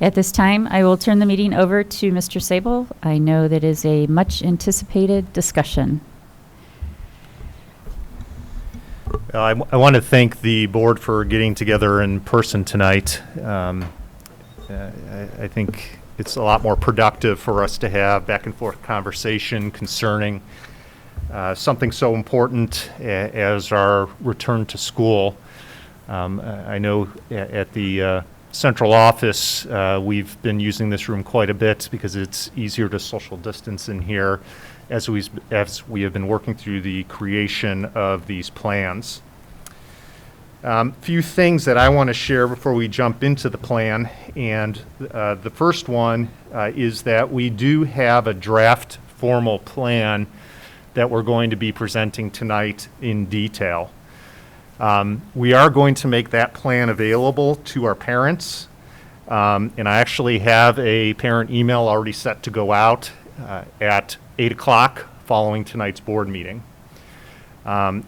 At this time, I will turn the meeting over to Mr. Sable. I know that is a much anticipated discussion. I want to thank the board for getting together in person tonight. I think it's a lot more productive for us to have back and forth conversation concerning something so important as our return to school. I know at the central office, we've been using this room quite a bit because it's easier to social distance in here as we have been working through the creation of these plans. Few things that I want to share before we jump into the plan, and the first one is that we do have a draft formal plan that we're going to be presenting tonight in detail. We are going to make that plan available to our parents, and I actually have a parent email already set to go out at 8 o'clock following tonight's board meeting.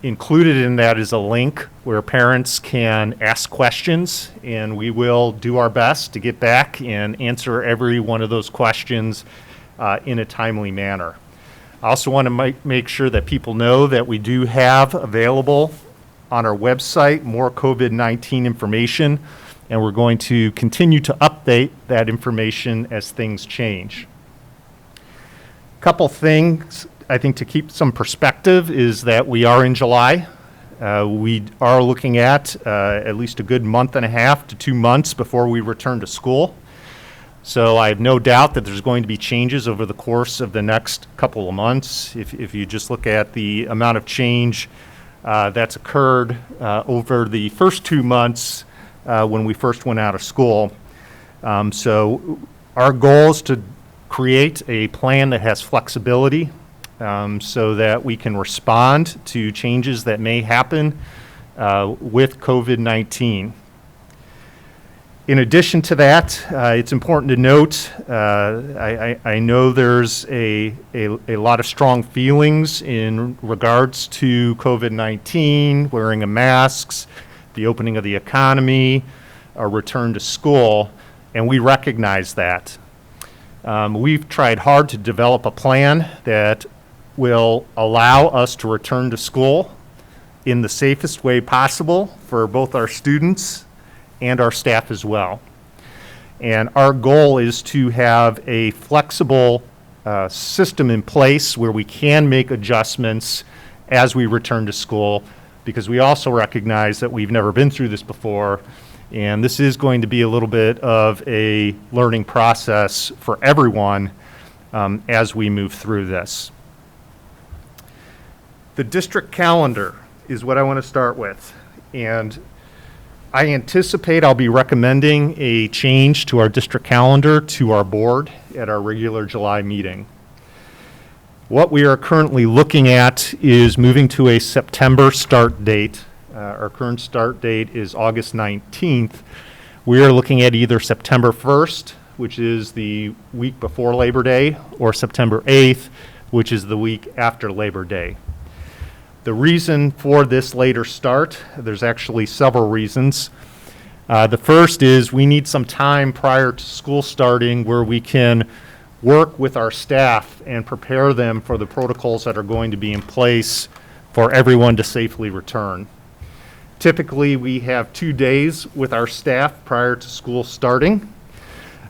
Included in that is a link where parents can ask questions, and we will do our best to get back and answer every one of those questions in a timely manner. I also want to make sure that people know that we do have available on our website more COVID-19 information, and we're going to continue to update that information as things change. A couple things I think to keep some perspective is that we are in July. We are looking at least a good month and a half to 2 months before we return to school. So I have no doubt that there's going to be changes over the course of the next couple of months. If you just look at the amount of change that's occurred over the first 2 months when we first went out of school. So our goal is to create a plan that has flexibility so that we can respond to changes that may happen with COVID-19. In addition to that, it's important to note, I know there's a lot of strong feelings in regards to COVID-19, wearing of masks, the opening of the economy, a return to school, and we recognize that. We've tried hard to develop a plan that will allow us to return to school in the safest way possible for both our students and our staff as well. And our goal is to have a flexible system in place where we can make adjustments as we return to school, because we also recognize that we've never been through this before, and this is going to be a little bit of a learning process for everyone as we move through this. The district calendar is what I want to start with, and I anticipate I'll be recommending a change to our district calendar to our board at our regular July meeting. What we are currently looking at is moving to a September start date. Our current start date is August 19th. We are looking at either September 1st, which is the week before Labor Day, or September 8th, which is the week after Labor Day. The reason for this later start, there's actually several reasons. The first is we need some time prior to school starting where we can work with our staff and prepare them for the protocols that are going to be in place for everyone to safely return. Typically, we have 2 days with our staff prior to school starting,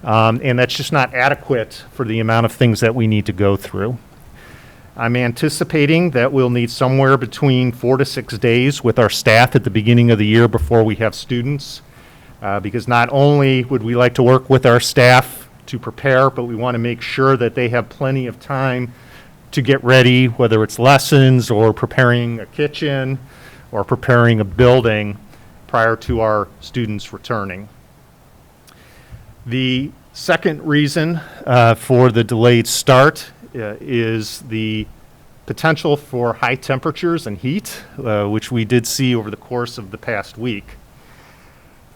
and that's just not adequate for the amount of things that we need to go through. I'm anticipating that we'll need somewhere between 4 to 6 days with our staff at the beginning of the year before we have students, because not only would we like to work with our staff to prepare, but we want to make sure that they have plenty of time to get ready, whether it's lessons or preparing a kitchen or preparing a building prior to our students returning. The second reason for the delayed start is the potential for high temperatures and heat, which we did see over the course of the past week.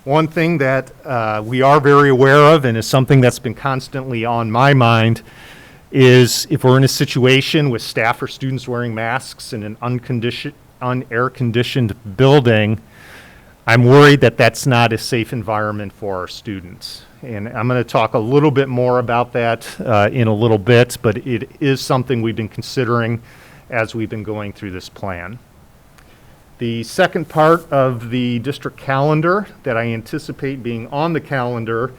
One thing that we are very aware of, and is something that's been constantly on my mind, is if we're in a situation with staff or students wearing masks in an unair-conditioned building, I'm worried that that's not a safe environment for our students. And I'm going to talk a little bit more about that in a little bit, but it is something we've been considering as we've been going through this plan. The second part of the district calendar that I anticipate being on the calendar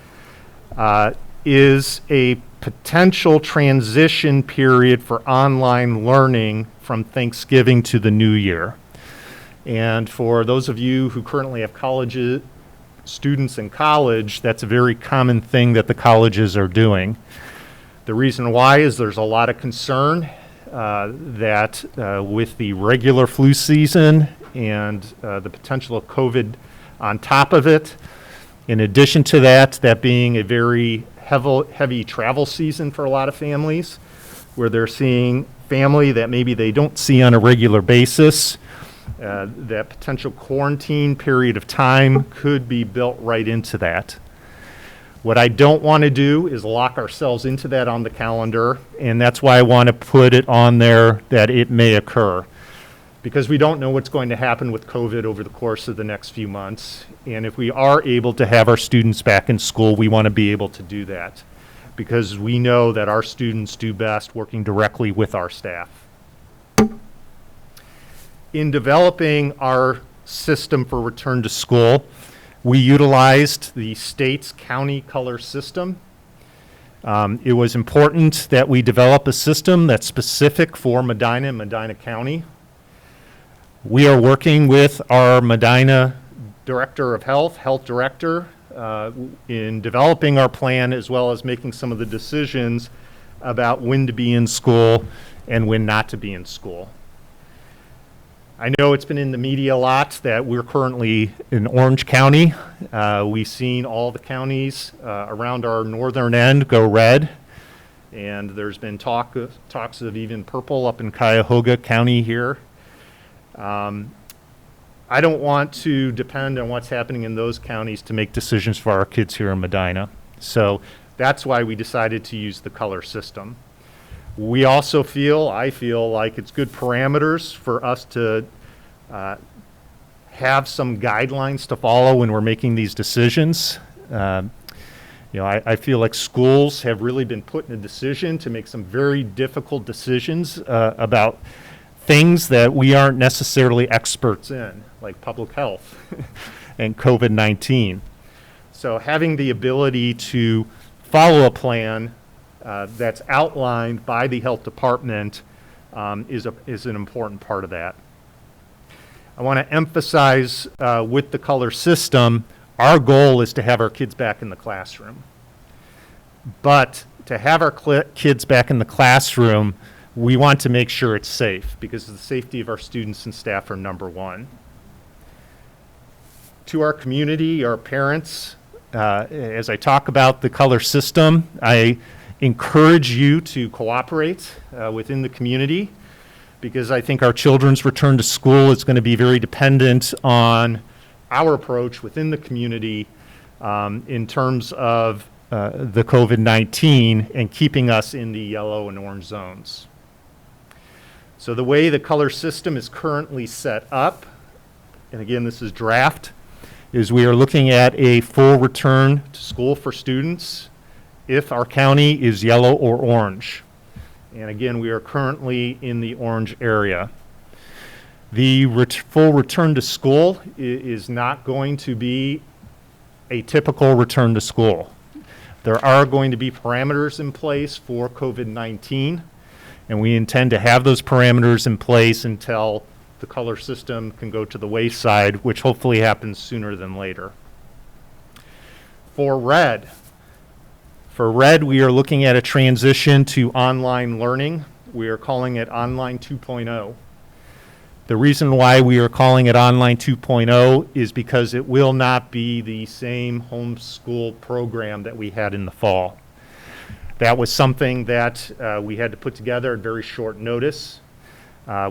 is a potential transition period for online learning from Thanksgiving to the new year. And for those of you who currently have students in college, that's a very common thing that the colleges are doing. The reason why is there's a lot of concern that with the regular flu season and the potential of COVID on top of it, in addition to that being a very heavy travel season for a lot of families, where they're seeing family that maybe they don't see on a regular basis, that potential quarantine period of time could be built right into that. What I don't want to do is lock ourselves into that on the calendar, and that's why I want to put it on there that it may occur. Because we don't know what's going to happen with COVID over the course of the next few months. And if we are able to have our students back in school, we want to be able to do that. Because we know that our students do best working directly with our staff. In developing our system for return to school, we utilized the state's county color system. It was important that we develop a system that's specific for Medina and Medina County. We are working with our Medina Director of Health Director, in developing our plan as well as making some of the decisions about when to be in school and when not to be in school. I know it's been in the media a lot that we're currently in Orange County. We've seen all the counties around our northern end go red, and there's been talks of even purple up in Cuyahoga County here. I don't want to depend on what's happening in those counties to make decisions for our kids here in Medina. So that's why we decided to use the color system. We also I feel like it's good parameters for us to have some guidelines to follow when we're making these decisions. I feel like schools have really been put in a decision to make some very difficult decisions about things that we aren't necessarily experts in, like public health and COVID-19. So having the ability to follow a plan that's outlined by the health department is an important part of that. I want to emphasize with the color system, our goal is to have our kids back in the classroom. But to have our kids back in the classroom, we want to make sure it's safe because the safety of our students and staff are number one. To our community, our parents, as I talk about the color system, I encourage you to cooperate within the community because I think our children's return to school is going to be very dependent on our approach within the community in terms of the COVID-19 and keeping us in the yellow and orange zones. So the way the color system is currently set up, and again, this is draft, is we are looking at a full return to school for students if our county is yellow or orange. And again, we are currently in the orange area. The full return to school is not going to be a typical return to school. There are going to be parameters in place for COVID-19. And we intend to have those parameters in place until the color system can go to the wayside, which hopefully happens sooner than later. For red, we are looking at a transition to online learning. We are calling it Online 2.0. The reason why we are calling it Online 2.0 is because it will not be the same homeschool program that we had in the fall. That was something that we had to put together at very short notice.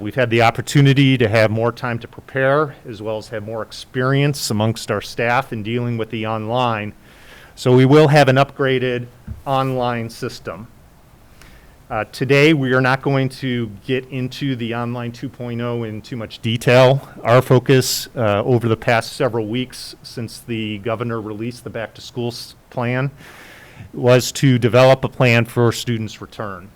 We've had the opportunity to have more time to prepare, as well as have more experience amongst our staff in dealing with the online. So we will have an upgraded online system. Today, we are not going to get into the Online 2.0 in too much detail. Our focus over the past several weeks since the governor released the back to school plan was to develop a plan for students' return.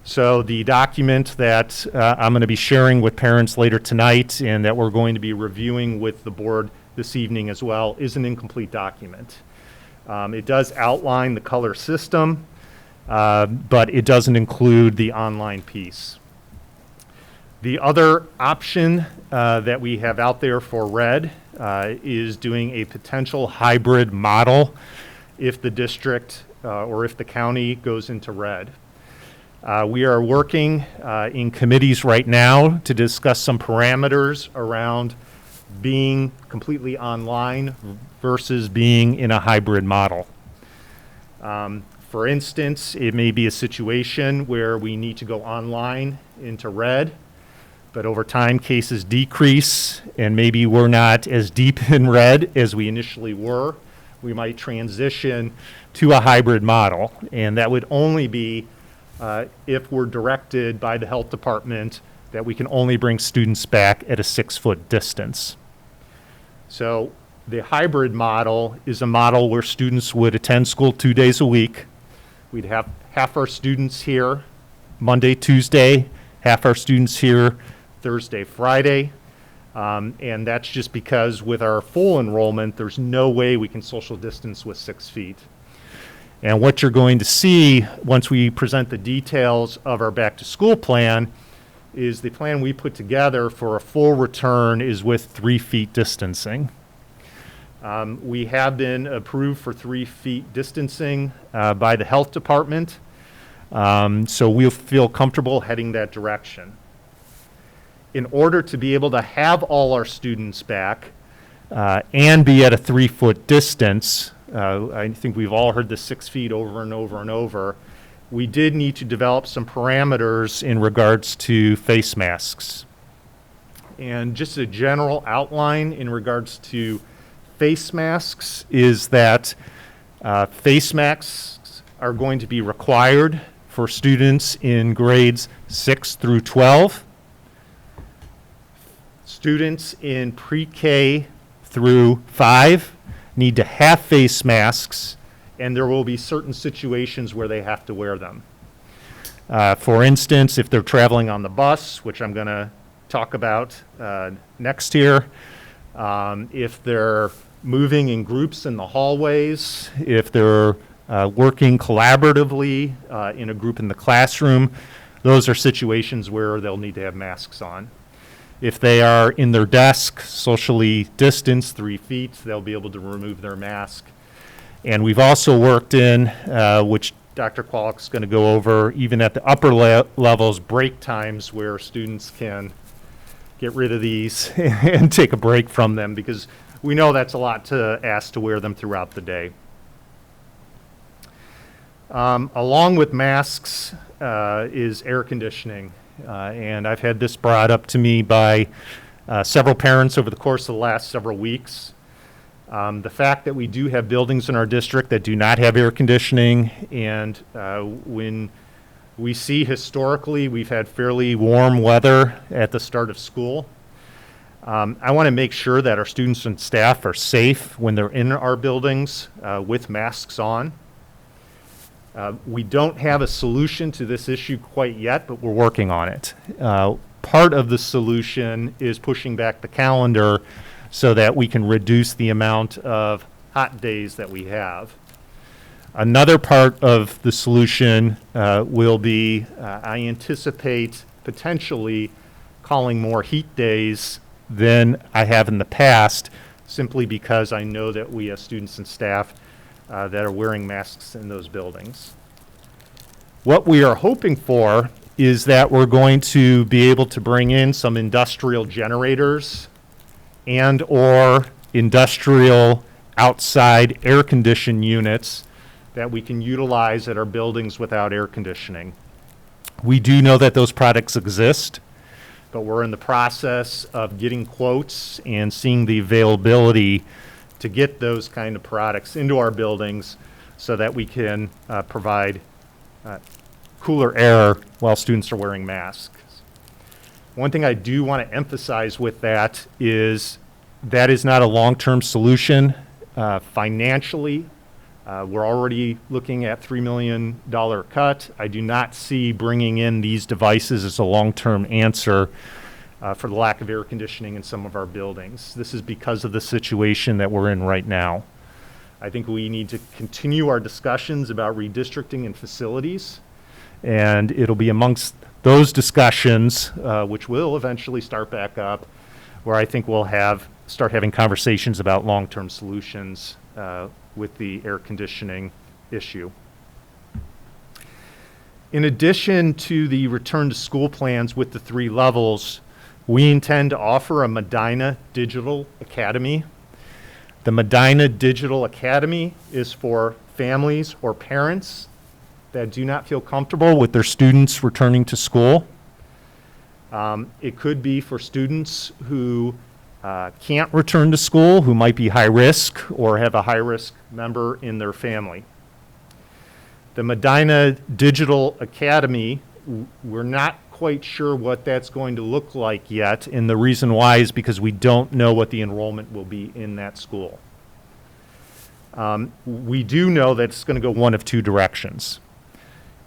So the document that I'm going to be sharing with parents later tonight and that we're going to be reviewing with the board this evening as well is an incomplete document. It does outline the color system, but it doesn't include the online piece. The other option that we have out there for red is doing a potential hybrid model if the district or if the county goes into red. We are working in committees right now to discuss some parameters around being completely online versus being in a hybrid model. For instance, it may be a situation where we need to go online into red, but over time cases decrease and maybe we're not as deep in red as we initially were. We might transition to a hybrid model, and that would only be if we're directed by the health department that we can only bring students back at a 6-foot distance. So the hybrid model is a model where students would attend school 2 days a week. We'd have half our students here Monday, Tuesday, half our students here Thursday, Friday. And that's just because with our full enrollment, there's no way we can social distance with 6 feet. And what you're going to see once we present the details of our back to school plan is the plan we put together for a full return is with 3 feet distancing. We have been approved for 3 feet distancing by the health department, so we'll feel comfortable heading that direction. In order to be able to have all our students back and be at a 3-foot distance, I think we've all heard the 6 feet over and over and over, we did need to develop some parameters in regards to face masks. And just a general outline in regards to face masks is that face masks are going to be required for students in grades 6 through 12. Students in pre-K through 5 need to have face masks, and there will be certain situations where they have to wear them. For instance, if they're traveling on the bus, which I'm going to talk about next here, if they're moving in groups in the hallways, if they're working collaboratively in a group in the classroom, those are situations where they'll need to have masks on. If they are in their desk, socially distanced 3 feet, they'll be able to remove their mask. And we've also worked in, which Dr. Kwolek's going to go over, even at the upper levels, break times where students can get rid of these and take a break from them, because we know that's a lot to ask to wear them throughout the day. Along with masks is air conditioning. And I've had this brought up to me by several parents over the course of the last several weeks. The fact that we do have buildings in our district that do not have air conditioning, and when we see historically we've had fairly warm weather at the start of school, I want to make sure that our students and staff are safe when they're in our buildings with masks on. We don't have a solution to this issue quite yet, but we're working on it. Part of the solution is pushing back the calendar so that we can reduce the amount of hot days that we have. Another part of the solution will be, I anticipate potentially calling more heat days than I have in the past, simply because I know that we have students and staff that are wearing masks in those buildings. What we are hoping for is that we're going to be able to bring in some industrial generators and or industrial outside air condition units that we can utilize at our buildings without air conditioning. We do know that those products exist, but we're in the process of getting quotes and seeing the availability to get those kind of products into our buildings so that we can provide cooler air while students are wearing masks. One thing I do want to emphasize with that is not a long-term solution. Financially, we're already looking at $3 million cut. I do not see bringing in these devices as a long-term answer for the lack of air conditioning in some of our buildings. This is because of the situation that we're in right now. I think we need to continue our discussions about redistricting and facilities, and it'll be amongst those discussions, which will eventually start back up, where I think we'll start having conversations about long-term solutions with the air conditioning issue. In addition to the return to school plans with the 3 levels, we intend to offer a Medina Digital Academy. The Medina Digital Academy is for families or parents that do not feel comfortable with their students returning to school. It could be for students who can't return to school, who might be high risk or have a high risk member in their family. The Medina Digital Academy, we're not quite sure what that's going to look like yet, and the reason why is because we don't know what the enrollment will be in that school. We do know that it's going to go one of 2 directions.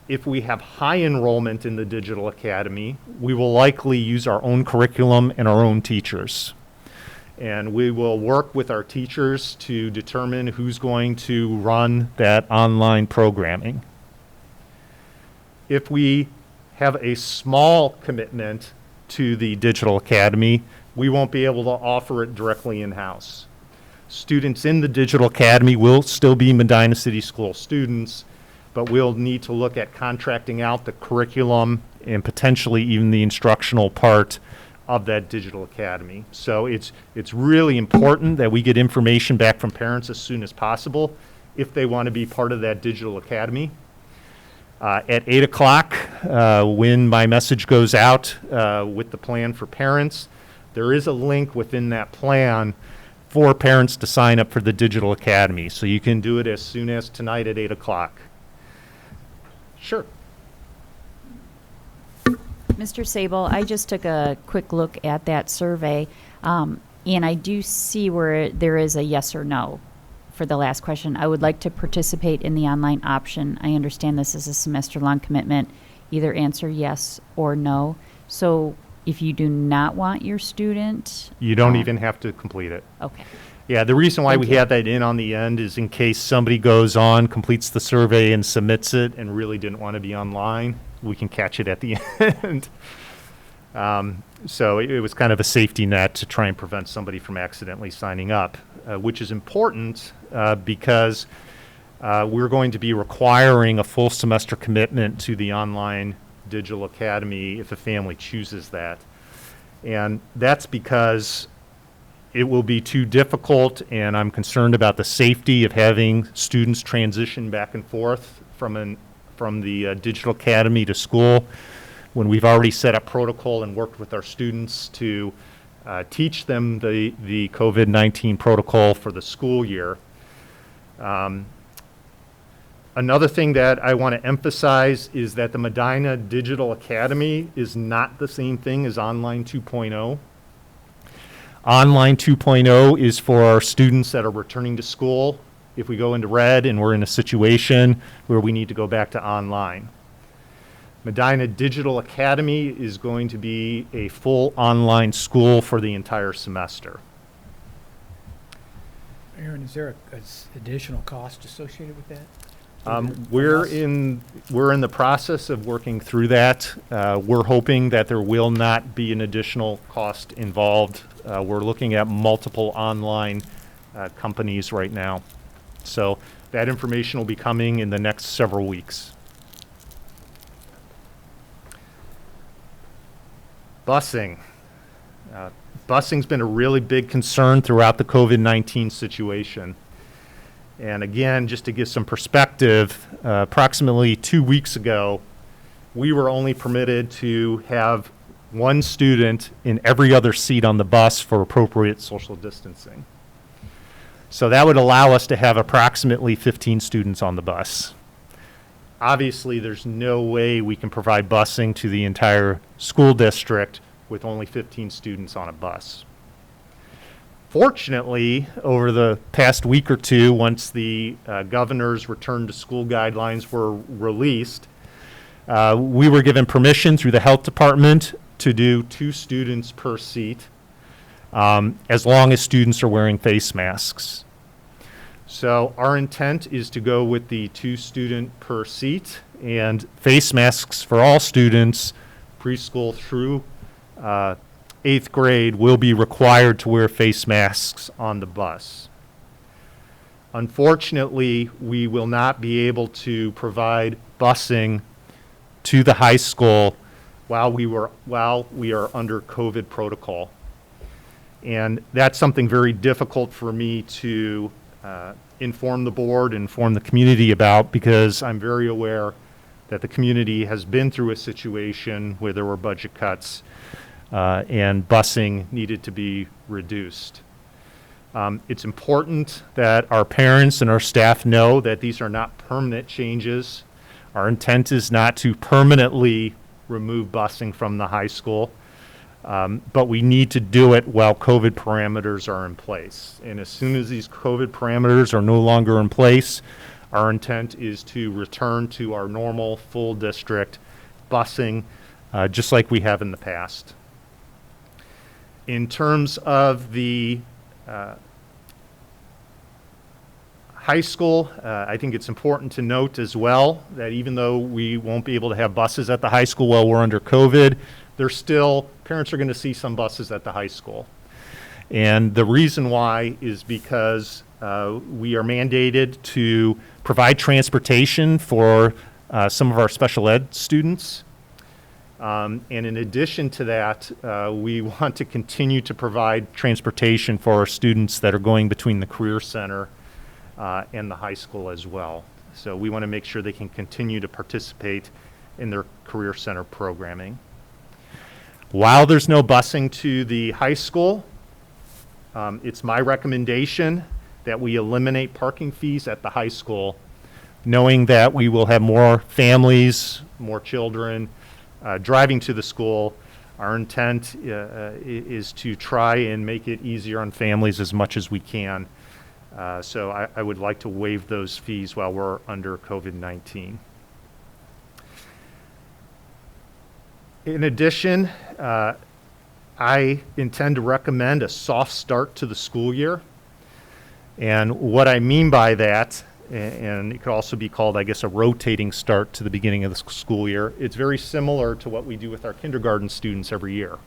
If we have high enrollment in the Digital Academy, we will likely use our own curriculum and our own teachers. And we will work with our teachers to determine who's going to run that online programming. If we have a small commitment to the Digital Academy, we won't be able to offer it directly in-house. Students in the Digital Academy will still be Medina City School students, but we'll need to look at contracting out the curriculum and potentially even the instructional part of that Digital Academy. So it's really important that we get information back from parents as soon as possible if they want to be part of that Digital Academy. At 8 o'clock, when my message goes out with the plan for parents, there is a link within that plan for parents to sign up for the Digital Academy. So you can do it as soon as tonight at 8 o'clock. Sure. Mr. Sable, I just took a quick look at that survey, and I do see where there is a yes or no for the last question. I would like to participate in the online option. I understand this is a semester-long commitment. Either answer yes or no. So if you do not want your student... You don't even have to complete it. Okay. Yeah, the reason why Thank we you. have that in on the end is in case somebody goes on, completes the survey, and submits it and really didn't want to be online, we can catch it at the end. So it was kind of a safety net to try and prevent somebody from accidentally signing up, which is important because we're going to be requiring a full semester commitment to the online Digital Academy if a family chooses that. And that's because it will be too difficult, and I'm concerned about the safety of having students transition back and forth from the Digital Academy to school when we've already set up protocol and worked with our students to teach them the COVID-19 protocol for the school year. Another thing that I want to emphasize is that the Medina Digital Academy is not the same thing as Online 2.0. Online 2.0 is for our students that are returning to school if we go into red and we're in a situation where we need to go back to online. Medina Digital Academy is going to be a full online school for the entire semester. Aaron, is there a additional cost associated with that? We're in the process of working through that. We're hoping that there will not be an additional cost involved. We're looking at multiple online companies right now. So that information will be coming in the next several weeks. Busing. Busing's been a really big concern throughout the COVID-19 situation. And again, just to give some perspective, approximately 2 weeks ago, we were only permitted to have one student in every other seat on the bus for appropriate social distancing. So that would allow us to have approximately 15 students on the bus. Obviously, there's no way we can provide busing to the entire school district with only 15 students on a bus. Fortunately, over the past week or two, once the governor's return to school guidelines were released, we were given permission through the health department to do 2 students per seat, as long as students are wearing face masks. So our intent is to go with the 2 student per seat and face masks for all students, preschool through 8th grade, will be required to wear face masks on the bus. Unfortunately, we will not be able to provide busing to the high school while we are under COVID protocol. And that's something very difficult for me to inform the board, inform the community about, because I'm very aware that the community has been through a situation where there were budget cuts and busing needed to be reduced. It's important that our parents and our staff know that these are not permanent changes. Our intent is not to permanently remove busing from the high school, but we need to do it while COVID parameters are in place. And as soon as these COVID parameters are no longer in place, our intent is to return to our normal full district busing, just like we have in the past. In terms of the high school, I think it's important to note as well that even though we won't be able to have buses at the high school while we're under COVID, parents are going to see some buses at the high school. And the reason why is because we are mandated to provide transportation for some of our special ed students. And in addition to that, we want to continue to provide transportation for our students that are going between the Career Center and the high school as well. So we want to make sure they can continue to participate in their Career Center programming. While there's no busing to the high school, it's my recommendation that we eliminate parking fees at the high school, knowing that we will have more families, more children driving to the school. Our intent is to try and make it easier on families as much as we can. So I would like to waive those fees while we're under COVID-19. In addition, I intend to recommend a soft start to the school year. And what I mean by that, and it could also be called, I guess, a rotating start to the beginning of the school year, it's very similar to what we do with our kindergarten students every year.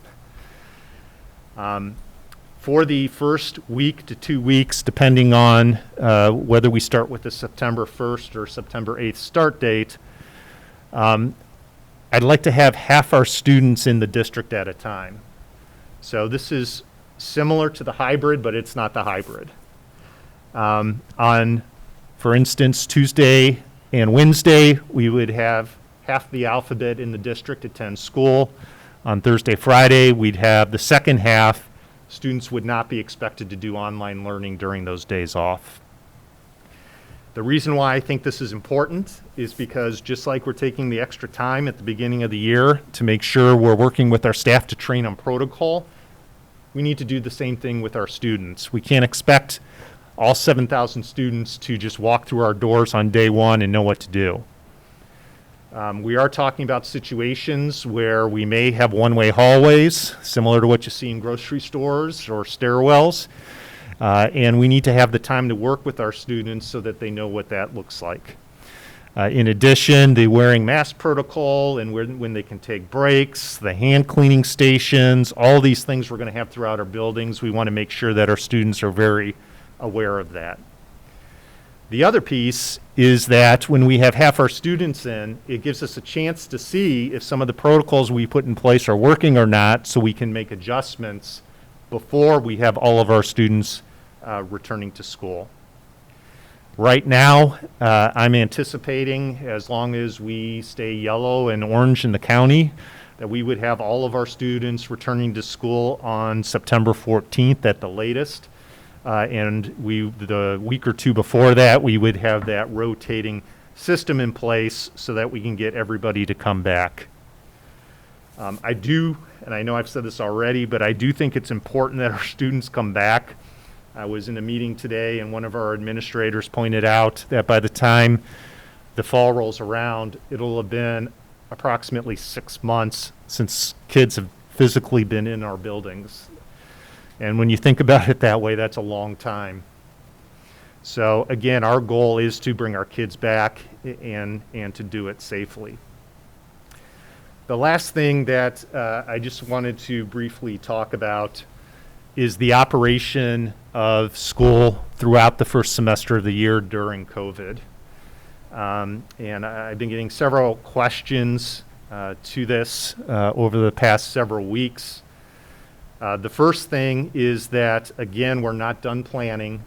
For the first week to 2 weeks, depending on whether we start with the September 1st or September 8th start date, I'd like to have half our students in the district at a time. So this is similar to the hybrid, but it's not the hybrid. For instance, Tuesday and Wednesday, we would have half the alphabet in the district attend school. On Thursday, Friday, we'd have the second half. Students would not be expected to do online learning during those days off. The reason why I think this is important is because just like we're taking the extra time at the beginning of the year to make sure we're working with our staff to train on protocol, we need to do the same thing with our students. We can't expect all 7,000 students to just walk through our doors on day one and know what to do. We are talking about situations where we may have one-way hallways, similar to what you see in grocery stores or stairwells, and we need to have the time to work with our students so that they know what that looks like. In addition, the wearing mask protocol and when they can take breaks, the hand cleaning stations, all these things we're going to have throughout our buildings. We want to make sure that our students are very aware of that. The other piece is that when we have half our students in, it gives us a chance to see if some of the protocols we put in place are working or not, so we can make adjustments before we have all of our students returning to school. Right now, I'm anticipating, as long as we stay yellow and orange in the county, that we would have all of our students returning to school on September 14th at the latest. And the week or two before that, we would have that rotating system in place so that we can get everybody to come back. I do, and I know I've said this already, but I do think it's important that our students come back. I was in a meeting today, and one of our administrators pointed out that by the time the fall rolls around, it'll have been approximately 6 months since kids have physically been in our buildings. And when you think about it that way, that's a long time. So again, our goal is to bring our kids back and to do it safely. The last thing that I just wanted to briefly talk about is the operation of school throughout the first semester of the year during COVID. And I've been getting several questions to this over the past several weeks. The first thing is that, again, we're not done planning.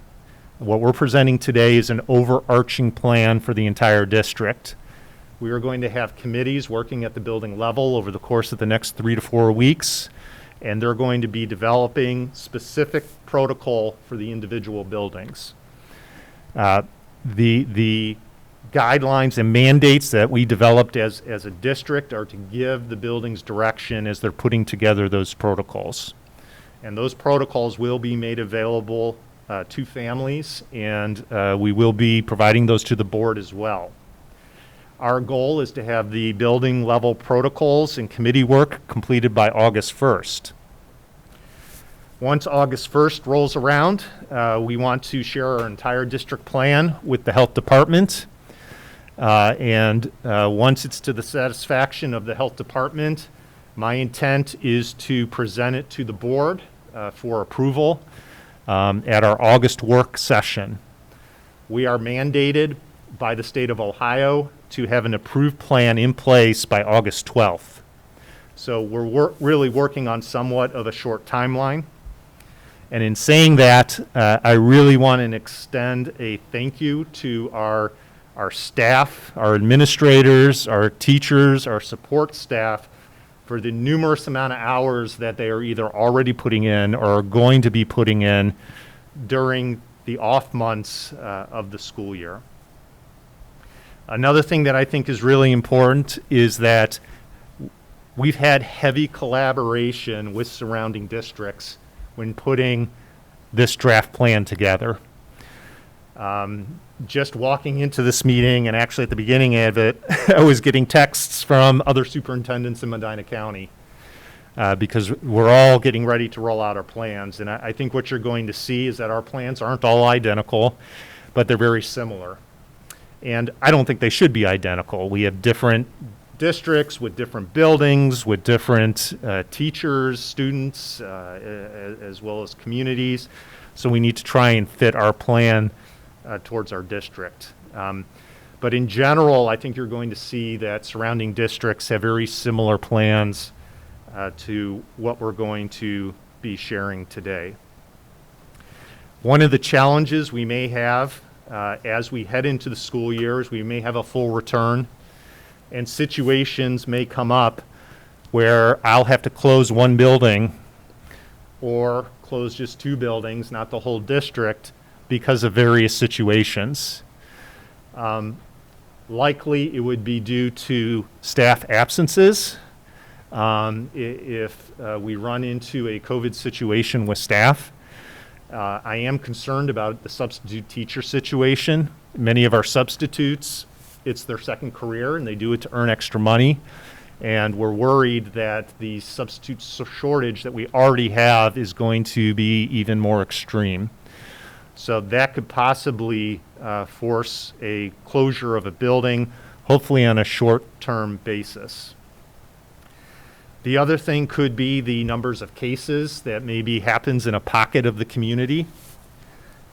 What we're presenting today is an overarching plan for the entire district. We are going to have committees working at the building level over the course of the next 3 to 4 weeks, and they're going to be developing specific protocol for the individual buildings. The guidelines and mandates that we developed as a district are to give the buildings direction as they're putting together those protocols. And those protocols will be made available to families, and we will be providing those to the board as well. Our goal is to have the building level protocols and committee work completed by August 1st. Once August 1st rolls around, we want to share our entire district plan with the health department. And once it's to the satisfaction of the health department, my intent is to present it to the board for approval at our August work session. We are mandated by the state of Ohio to have an approved plan in place by August 12th. So we're really working on somewhat of a short timeline. And in saying that, I really want to extend a thank you to our staff, our administrators, our teachers, our support staff for the numerous amount of hours that they are either already putting in or are going to be putting in during the off months of the school year. Another thing that I think is really important is that we've had heavy collaboration with surrounding districts when putting this draft plan together. Just walking into this meeting, and actually at the beginning of it, I was getting texts from other superintendents in Medina County because we're all getting ready to roll out our plans. And I think what you're going to see is that our plans aren't all identical, but they're very similar. And I don't think they should be identical. We have different districts with different buildings, with different teachers, students, as well as communities. So we need to try and fit our plan towards our district. But in general, I think you're going to see that surrounding districts have very similar plans to what we're going to be sharing today. One of the challenges we may have as we head into the school year is we may have a full return, and situations may come up where I'll have to close one building or close just 2 buildings, not the whole district, because of various situations. Likely it would be due to staff absences. If we run into a COVID situation with staff, I am concerned about the substitute teacher situation. Many of our substitutes, it's their second career and they do it to earn extra money. And we're worried that the substitute shortage that we already have is going to be even more extreme. So that could possibly force a closure of a building, hopefully on a short-term basis. The other thing could be the numbers of cases that maybe happens in a pocket of the community.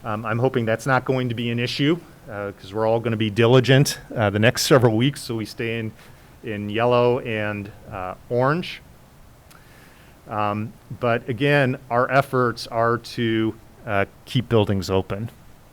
I'm hoping that's not going to be an issue because we're all going to be diligent the next several weeks, so we stay in yellow and orange. But again, our efforts are to keep buildings open.